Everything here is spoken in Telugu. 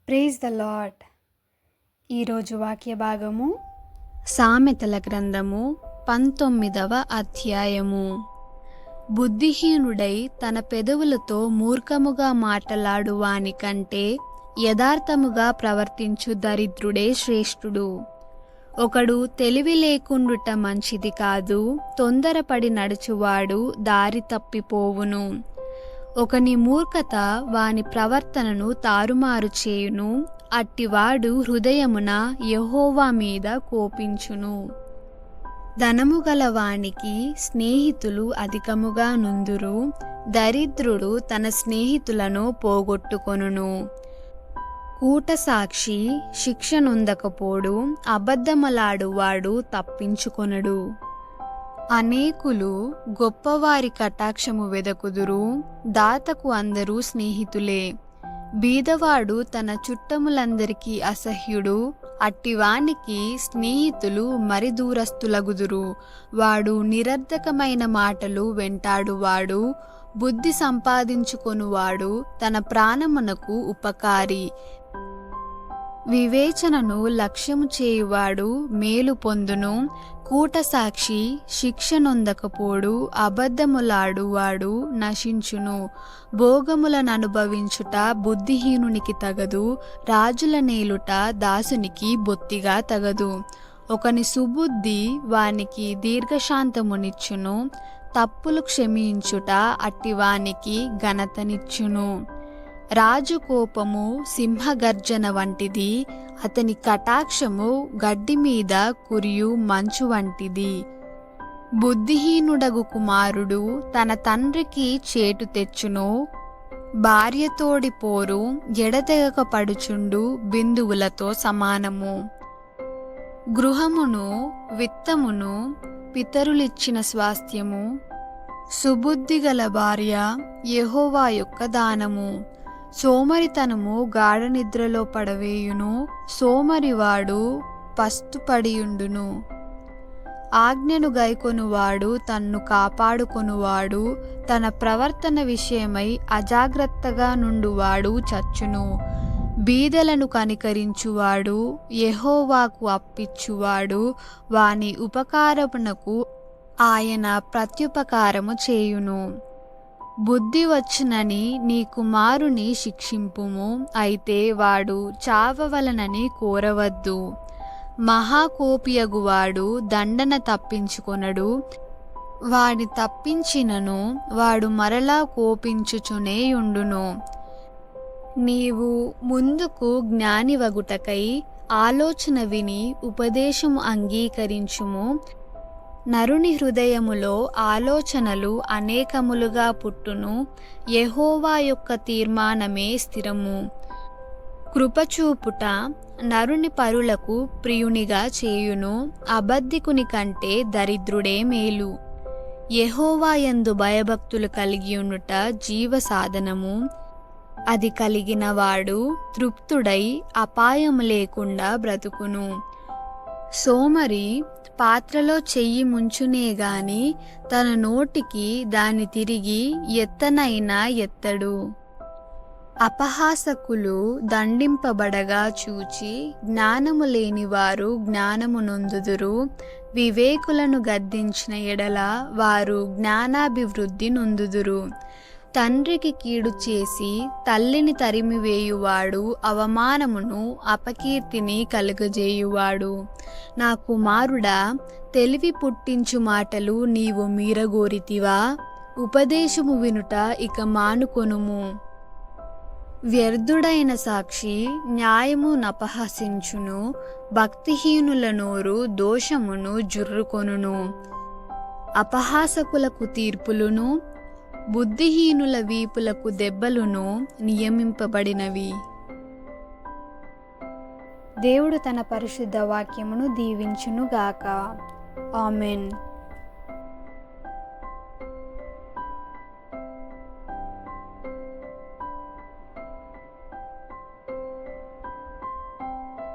Praise the lord. ఈరోజు వాక్య భాగము సామెతల గ్రంథము 19వ అధ్యాయము. బుద్ధిహీనుడై తన పెదవులతో మూర్ఖముగా మాటలాడు వాని కంటే యథార్థముగా ప్రవర్తించు దరిద్రుడే శ్రేష్ఠుడు. ఒకడు తెలివి లేకుండుట మంచిది కాదు, తొందరపడి నడుచువాడు దారి తప్పిపోవును. ఒకని మూర్ఖత వాని ప్రవర్తనను తారుమారు చేయును, అట్టివాడు హృదయమున యెహోవా మీద కోపించును. ధనము గలవానికి స్నేహితులు అధికముగా నుందురు, దరిద్రుడు తన స్నేహితులను పోగొట్టుకొనును. కూటసాక్షి శిక్ష నొందకపోడు, అబద్ధములాడువాడు తప్పించుకొనడు. అనేకులు గొప్పవారి కటాక్షము వెదకుదురు, దాతకు అందరూ స్నేహితులే. బీదవాడు తన చుట్టములందరికీ అసహ్యుడు, అట్టివానికి స్నేహితులు మరి దూరస్తులగుదురు. వాడు నిరర్ధకమైన మాటలు వెంటాడువాడు, బుద్ధి సంపాదించుకొనువాడు తన ప్రాణమునకు ఉపకారి. వివేచనను లక్ష్యము చేయువాడు మేలు పొందును, కూటసాక్షి శిక్ష నొందకపోడు, అబద్ధములాడువాడు నశించును. భోగములను అనుభవించుట బుద్ధిహీనునికి తగదు, రాజుల నేలుట దాసునికి బొత్తిగా తగదు. ఒకని సుబుద్ధి వానికి దీర్ఘశాంతమునిచ్చును, తప్పులు క్షమించుట అట్టివానికి ఘనతనిచ్చును. రాజు కోపము సింహగర్జన వంటిది, అతని కటాక్షము గడ్డి మీద కురియు మంచు వంటిది. బుద్ధిహీనుడగు కుమారుడు తన తండ్రికి చేటు తెచ్చును, భార్యతోడి పోరు ఎడతెగక పడుచుండు బిందువులతో సమానము. గృహమును విత్తమును పితరులిచ్చిన స్వాస్థ్యము, సుబుద్ధిగల భార్య యెహోవా యొక్క దానము. సోమరితనము గాఢ నిద్రలో పడవేయును, సోమరివాడు పస్తుపడియుండును. ఆజ్ఞను గైకొనువాడు తన్ను కాపాడుకొనువాడు, తన ప్రవర్తన విషయమై అజాగ్రత్తగా నుండువాడు చచ్చును. బీదలను కనికరించువాడు యెహోవాకు అప్పిచ్చువాడు, వాని ఉపకారమునకు ఆయన ప్రత్యుపకారము చేయును. బుద్ధి వచ్చునని నీ కుమారుని శిక్షింపుము, అయితే వాడు చావవలనని కోరవద్దు. మహాకోపియగువాడు దండన తప్పించుకొనడు, వాడి తప్పించినను వాడు మరలా కోపించుచునేయుండును. నీవు ముందుకు జ్ఞానివగుటకై ఆలోచన విని ఉపదేశము అంగీకరించుము. నరుని హృదయములో ఆలోచనలు అనేకములుగా పుట్టును, యెహోవా యొక్క తీర్మానమే స్థిరము. కృపచూపుట నరుని పరులకు ప్రియునిగా చేయును, అబద్ధికుని కంటే దరిద్రుడే మేలు. యెహోవా యందు భయభక్తులు కలిగియుండుట జీవ సాధనము, అది కలిగిన వాడు తృప్తుడై అపాయము లేకుండా బ్రతుకును. సోమరి పాత్రలో చెయ్యి ముంచునే గాని తన నోటికి దాన్ని తిరిగి ఎత్తనైనా ఎత్తడు. అపహాసకులు దండింపబడగా చూచి జ్ఞానము లేనివారు జ్ఞానము నొందుదురు. వివేకులను గద్దించిన ఎడల వారు జ్ఞానాభివృద్ధి నొందుదురు. తండ్రికి కీడు చేసి తల్లిని తరిమివేయువాడు అవమానమును అపకీర్తిని కలుగజేయువాడు. నా కుమారుడా, తెలివి పుట్టించు మాటలు నీవు మీరగోరితివా? ఉపదేశము వినుట ఇక మానుకొనుము. వ్యర్థుడైన సాక్షి న్యాయము నపహసించును, భక్తిహీనుల నోరు దోషమును జుర్రుకొనును. అపహాసకులకు తీర్పులును, బుద్ధిహీనుల వీపులకు దెబ్బలును నియమింపబడినవి. దేవుడు తన పరిశుద్ధ వాక్యమును దీవించునుగాక. ఆమెన్.